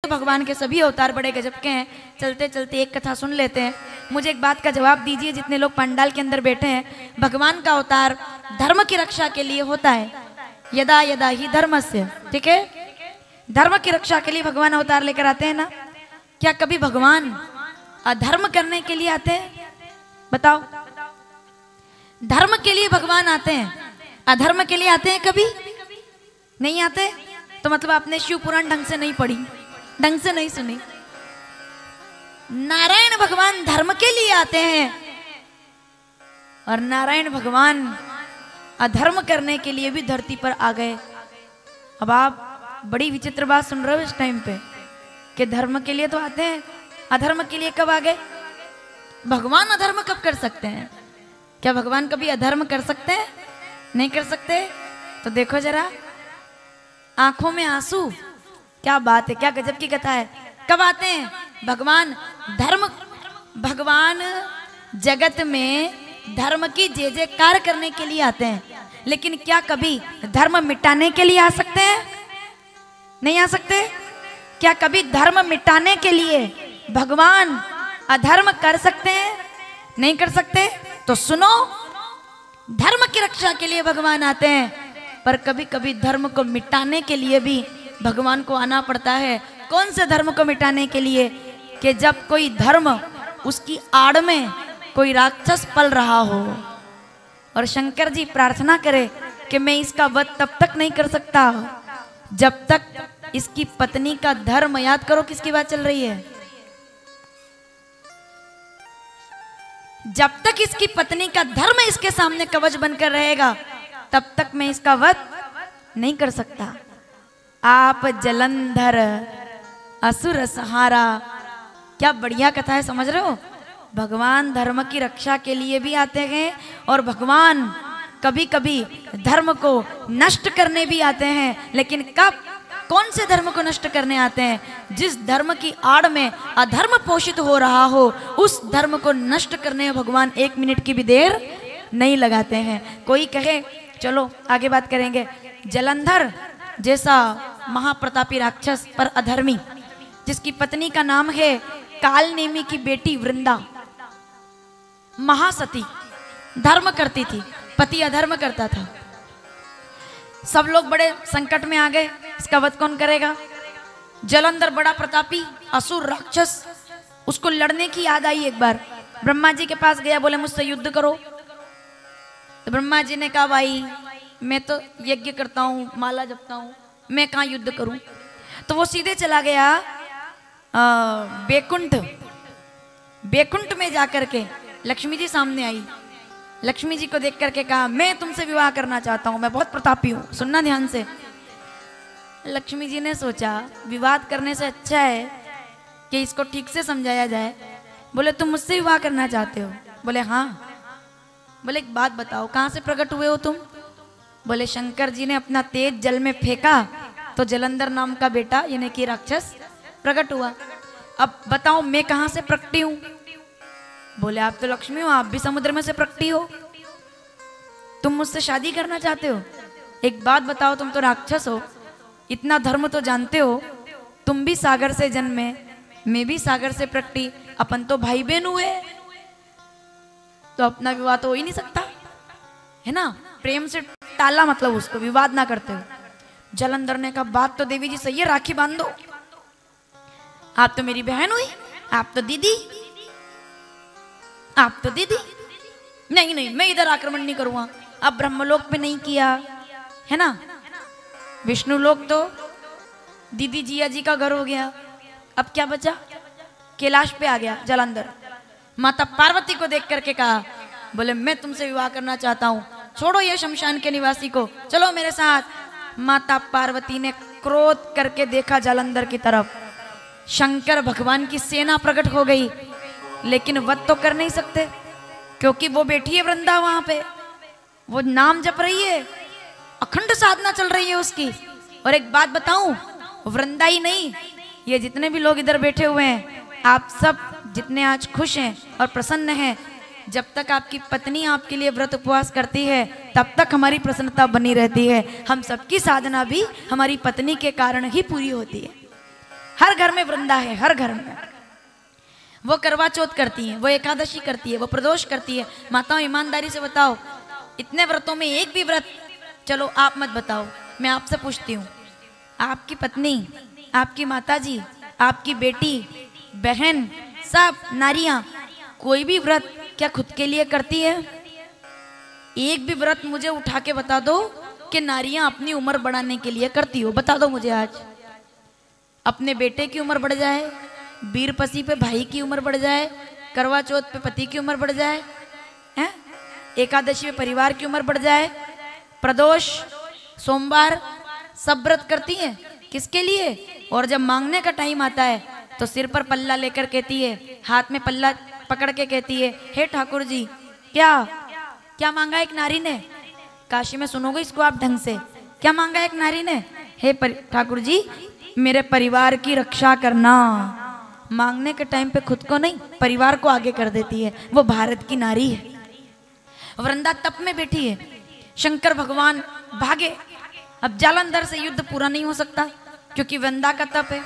तो भगवान के सभी अवतार बड़े गजब के हैं। चलते चलते एक कथा सुन लेते हैं। मुझे एक बात का जवाब दीजिए, जितने लोग पंडाल के अंदर बैठे हैं, भगवान का अवतार धर्म की रक्षा के लिए होता है। यदा यदा ही धर्मस्य, ठीक है, धर्म की रक्षा के लिए भगवान अवतार लेकर आते हैं ना। क्या कभी भगवान अधर्म करने के लिए आते हैं? बताओ। धर्म के लिए भगवान आते हैं, अधर्म के लिए आते हैं? कभी नहीं आते। तो मतलब आपने शिव पुराण ढंग से नहीं पढ़ी, ढंग से नहीं सुनी। नारायण भगवान धर्म के लिए आते हैं और नारायण भगवान अधर्म करने के लिए भी धरती पर आ गए। अब आप बड़ी विचित्र बात सुन रहे हो इस टाइम पे कि धर्म के लिए तो आते हैं, अधर्म के लिए कब आ गए? भगवान अधर्म कब कर सकते हैं? क्या भगवान कभी अधर्म कर सकते हैं? नहीं कर सकते। तो देखो जरा, आंखों में आंसू, क्या बात है, क्या गजब की कथा है। कब आते हैं भगवान? धर्म, भगवान जगत में धर्म की जय जयकार करने के लिए आते हैं। लेकिन क्या कभी धर्म मिटाने के लिए आ सकते हैं? नहीं आ सकते। क्या कभी धर्म मिटाने के लिए भगवान अधर्म कर सकते हैं? नहीं कर सकते। तो सुनो, धर्म की रक्षा के लिए भगवान आते हैं, पर कभी कभी धर्म को मिटाने के लिए भी भगवान को आना पड़ता है। कौन से धर्म को मिटाने के लिए? कि जब कोई धर्म, उसकी आड़ में कोई राक्षस पल रहा हो और शंकर जी प्रार्थना करे कि मैं इसका वध तब तक नहीं कर सकता जब तक इसकी पत्नी का धर्म, याद करो किसकी बात चल रही है, जब तक इसकी पत्नी का धर्म इसके सामने कवच बनकर रहेगा तब तक मैं इसका वध नहीं कर सकता। आप जलंधर असुर सहारा, क्या बढ़िया कथा है, समझ रहे हो। भगवान धर्म की रक्षा के लिए भी आते हैं और भगवान कभी कभी धर्म को नष्ट करने भी आते हैं। लेकिन कब, कौन से धर्म को नष्ट करने आते हैं? जिस धर्म की आड़ में अधर्म पोषित हो रहा हो, उस धर्म को नष्ट करने में भगवान 1 मिनट की भी देर नहीं लगाते हैं। कोई कहे, चलो आगे बात करेंगे, जलंधर जैसा महाप्रतापी राक्षस पर अधर्मी, जिसकी पत्नी का नाम है कालनेमी की बेटी वृंदा, महासती, धर्म करती थी, पति अधर्म करता था। सब लोग बड़े संकट में आ गए, इसका वध कौन करेगा? जलंधर बड़ा प्रतापी असुर राक्षस, उसको लड़ने की याद आई। एक बार ब्रह्मा जी के पास गया, बोले मुझसे युद्ध करो। तो ब्रह्मा जी ने कहा, भाई मैं तो यज्ञ करता हूँ, माला जपता हूँ, मैं कहाँ युद्ध करूँ। तो वो सीधे चला गया बैकुंठ। बैकुंठ में जाकर के लक्ष्मी जी सामने आई। लक्ष्मी जी को देख करके कहा, मैं तुमसे विवाह करना चाहता हूँ, मैं बहुत प्रतापी हूँ। सुनना ध्यान से। लक्ष्मी जी ने सोचा, विवाद करने से अच्छा है कि इसको ठीक से समझाया जाए। बोले तुम मुझसे विवाह करना चाहते हो? बोले हाँ। बोले एक बात बताओ, कहाँ से प्रकट हुए हो तुम? बोले शंकर जी ने अपना तेज जल में फेंका तो जलंधर नाम का बेटा यानी कि राक्षस प्रकट हुआ। अब बताओ मैं कहाँ से प्रकटी हूँ? बोले आप तो लक्ष्मी हो, आप भी समुद्र में से प्रकटी हो, तुम मुझसे शादी करना चाहते हो? एक बात बताओ, तुम तो राक्षस हो, इतना धर्म तो जानते हो, तुम भी सागर से जन्मे, मैं भी सागर से प्रकटी, अपन तो भाई बहन हुए, तो अपना विवाह तो हो ही नहीं सकता, है ना। प्रेम से टाला, मतलब उसको विवाद ना करते हो। जलंधर ने कहा, बात तो देवी जी सही है, राखी बांध दो, आप तो मेरी बहन हुई, आप तो दीदी, आप तो दीदी। नहीं नहीं, मैं इधर आक्रमण नहीं करूंगा। अब ब्रह्मलोक पे नहीं किया, है ना, विष्णु लोक तो दीदी जिया जी का घर हो गया। अब क्या बचा? कैलाश पे आ गया जलंधर। माता पार्वती को देख करके कहा, बोले मैं तुमसे विवाह करना चाहता हूँ, छोड़ो ये शमशान के निवासी को, चलो मेरे साथ। माता पार्वती ने क्रोध करके देखा जलंधर की तरफ। शंकर भगवान की सेना प्रकट हो गई, लेकिन वध तो कर नहीं सकते क्योंकि वो बैठी है वृंदा वहां पे, वो नाम जप रही है, अखंड साधना चल रही है उसकी। और एक बात बताऊं, वृंदा ही नहीं, ये जितने भी लोग इधर बैठे हुए हैं, आप सब जितने आज खुश हैं और प्रसन्न हैं, जब तक आपकी पत्नी आपके लिए व्रत उपवास करती है तब तक हमारी प्रसन्नता बनी रहती है। हम सबकी साधना भी हमारी पत्नी के कारण ही पूरी होती है। हर घर में वृंदा है, हर घर में। वो करवा चौथ करती है, वो एकादशी करती है, वो प्रदोष करती है। माताओं ईमानदारी से बताओ, इतने व्रतों में एक भी व्रत, चलो आप मत बताओ, मैं आपसे पूछती हूँ, आपकी पत्नी, आपकी माताजी, आपकी बेटी, बहन, सब नारियां कोई भी व्रत क्या खुद के लिए करती है? एक भी व्रत मुझे उठा के बता दो कि नारियां अपनी उम्र बढ़ाने के लिए करती हो, बता दो मुझे आज। अपने बेटे की उम्र बढ़ जाए, बीरपसी पे भाई की उम्र बढ़ जाए, करवा चौथ पे पति की उम्र बढ़ जाए, हैं? एकादशी पे परिवार की उम्र बढ़ जाए, प्रदोष, सोमवार, सब व्रत करती हैं किसके लिए? और जब मांगने का टाइम आता है तो सिर पर पल्ला लेकर कहती है, हाथ में पल्ला पकड़ के कहती है, हे ठाकुर जी, क्या क्या मांगा एक नारी ने? काशी में सुनोगे इसको आप ढंग से। क्या मांगा एक नारी ने? हे ठाकुर जी, मेरे परिवार की रक्षा करना। मांगने के टाइम पे खुद को नहीं, परिवार को आगे कर देती है। वो भारत की नारी है। वृंदा तप में बैठी है, शंकर भगवान भागे। अब जालंधर से युद्ध पूरा नहीं हो सकता क्योंकि वृंदा का तप है।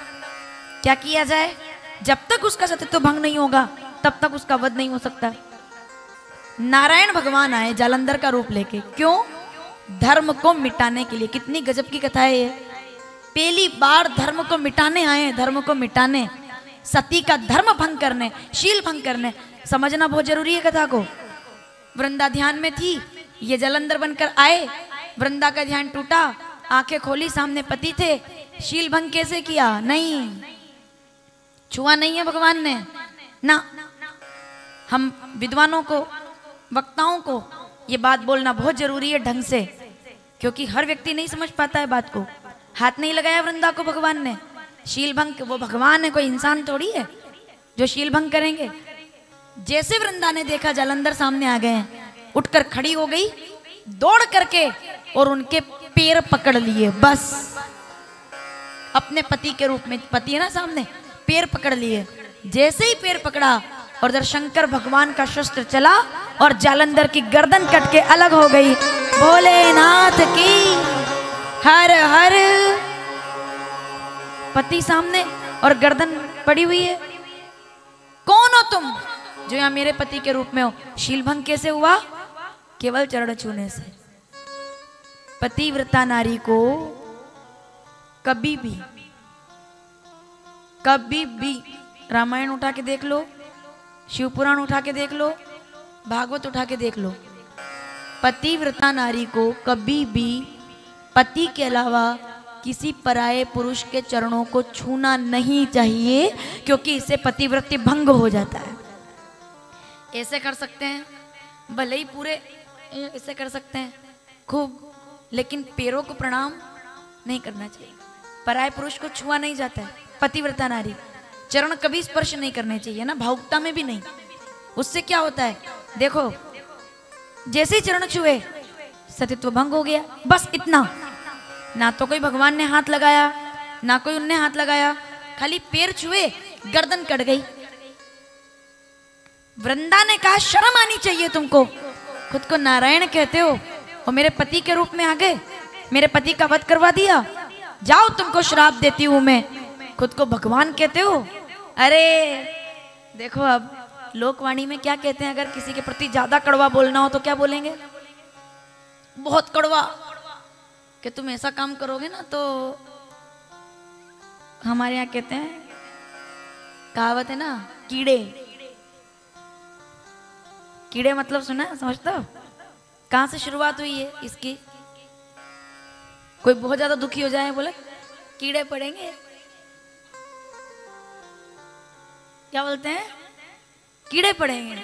क्या किया जाए? जब तक उसका सतीत्व भंग नहीं होगा तब तक उसका वध नहीं हो सकता। नारायण भगवान आए जालंधर का रूप लेके, क्यों? धर्म को मिटाने के लिए। कितनी गजब की कथा है ये। पहली बार धर्म को मिटाने आए, धर्म को मिटाने, सती का धर्म भंग करने, शील भंग करने। समझना बहुत जरूरी है कथा को। वृंदा ध्यान में थी, ये जालंधर बनकर आए, वृंदा का ध्यान टूटा, आंखें खोली, सामने पति थे। शील भंग कैसे किया? नहीं, छुआ नहीं है भगवान ने ना। हम विद्वानों को, वक्ताओं को ये बात बोलना बहुत जरूरी है ढंग से, क्योंकि हर व्यक्ति नहीं समझ पाता है बात को। हाथ नहीं लगाया वृंदा को भगवान ने। शील भंग, वो भगवान है, कोई इंसान थोड़ी है जो शील भंग करेंगे। जैसे वृंदा ने देखा जालंधर सामने आ गए, उठकर खड़ी हो गई, दौड़ करके और उनके पैर पकड़ लिए। बस अपने पति के रूप में, पति है ना सामने, पैर पकड़ लिए। जैसे ही पैर पकड़ा और इधर शंकर भगवान का शस्त्र चला और जालंधर की गर्दन कट के अलग हो गई। भोलेनाथ की हर हर। पति सामने और गर्दन पड़ी हुई है। कौन हो तुम जो यहाँ मेरे पति के रूप में हो? शील भंग कैसे हुआ? केवल चरण छूने से। पतिव्रता नारी को कभी भी रामायण उठा के देख लो, शिव पुराण उठा के देख लो, भागवत उठा के देख लो, पतिव्रता नारी को कभी भी पति के अलावा किसी पराये पुरुष के चरणों को छूना नहीं चाहिए, क्योंकि इससे पतिव्रति भंग हो जाता है। ऐसे कर सकते हैं, भले ही पूरे ऐसे कर सकते हैं खूब, लेकिन पैरों को प्रणाम नहीं करना चाहिए। पराये पुरुष को छुआ नहीं जाता है। पतिव्रता नारी चरण कभी स्पर्श नहीं करने चाहिए ना, भावुकता में भी नहीं। उससे क्या होता है देखो, जैसे ही चरण छुए सतीत्व भंग हो गया। बस इतना। ना तो कोई भगवान ने हाथ लगाया, ना कोई उनने हाथ लगाया, खाली पैर छुए, गर्दन कट गई। वृंदा ने कहा शर्म आनी चाहिए तुमको, खुद को नारायण कहते हो और मेरे पति के रूप में आ गए, मेरे पति का वध करवा दिया। जाओ तुमको श्राप देती हूं मैं, खुद को भगवान कहते हो। अरे देखो अब लोकवाणी में क्या कहते हैं, अगर किसी के प्रति ज्यादा कड़वा बोलना हो तो क्या बोलेंगे? बहुत कड़वा, कि तुम ऐसा काम करोगे ना तो हमारे यहाँ कहते हैं, कहावत है ना, कीड़े। कीड़े मतलब सुना, समझते हो? कहां से शुरुआत हुई है इसकी? कोई बहुत ज्यादा दुखी हो जाए, बोले कीड़े पड़ेंगे। क्या बोलते हैं? कीड़े पड़ेंगे।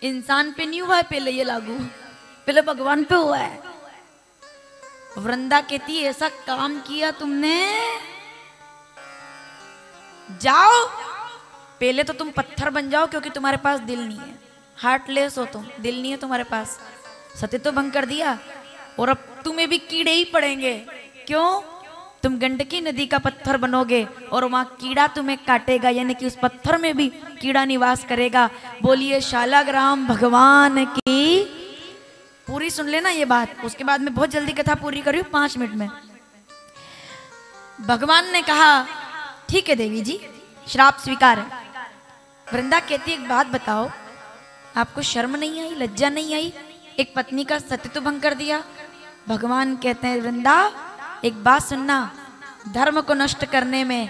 इंसान पे नहीं हुआ है पहले ये लागू, पहले भगवान पे हुआ है। वृंदा कहती ऐसा काम किया तुमने, जाओ पहले तो तुम पत्थर बन जाओ, क्योंकि तुम्हारे पास दिल नहीं है, हार्टलेस हो तुम, दिल नहीं है तुम्हारे पास, सतीत्व भंग कर दिया और अब तुम्हें भी कीड़े ही पड़ेंगे। क्यों? तुम गंडकी नदी का पत्थर बनोगे और वहां कीड़ा तुम्हें काटेगा, यानी कि उस पत्थर में भी कीड़ा निवास करेगा। बोलिए शालाग्राम भगवान की। पूरी सुन लेना ये बात, उसके बाद मैं बहुत जल्दी कथा पूरी करी हूं 5 मिनट में। भगवान ने कहा ठीक है देवी जी, श्राप स्वीकार है। वृंदा कहती एक बात बताओ, आपको शर्म नहीं आई, लज्जा नहीं आई? एक पत्नी का सत्य भंग कर दिया। भगवान कहते हैं वृंदा एक बात सुनना, धर्म को नष्ट करने में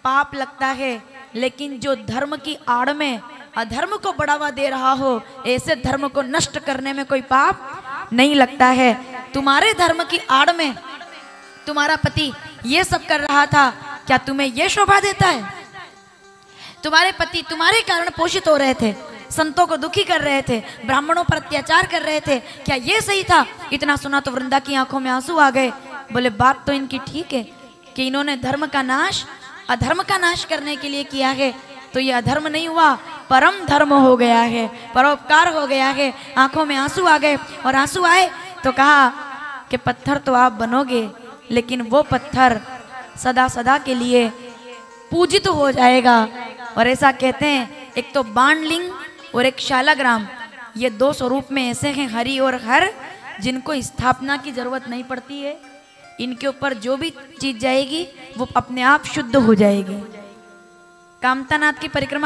पाप लगता है, लेकिन जो धर्म की आड़ में अधर्म को बढ़ावा दे रहा हो, ऐसे धर्म को नष्ट करने में कोई पाप नहीं लगता है। तुम्हारे धर्म की आड़ में तुम्हारा पति ये सब कर रहा था, क्या तुम्हें यह शोभा देता है? तुम्हारे पति तुम्हारे कारण पोषित हो रहे थे, संतों को दुखी कर रहे थे, ब्राह्मणों पर अत्याचार कर रहे थे, क्या ये सही था? इतना सुना तो वृंदा की आंखों में आंसू आ गए। बोले बात तो इनकी ठीक है कि इन्होंने धर्म का नाश अधर्म का नाश करने के लिए किया है, तो ये अधर्म नहीं हुआ, परम धर्म हो गया है, परोपकार हो गया है। आंखों में आंसू आ गए, और आंसू आए तो कहा कि पत्थर तो आप बनोगे, लेकिन वो पत्थर सदा सदा के लिए पूजित हो जाएगा। और ऐसा कहते हैं, एक तो बाणलिंग और एक शालाग्राम, ये दो स्वरूप में ऐसे हैं हरि और हर, जिनको स्थापना की जरूरत नहीं पड़ती है। इनके ऊपर जो भी चीज जाएगी वो अपने आप शुद्ध हो जाएगी। कामतानाथ की परिक्रमा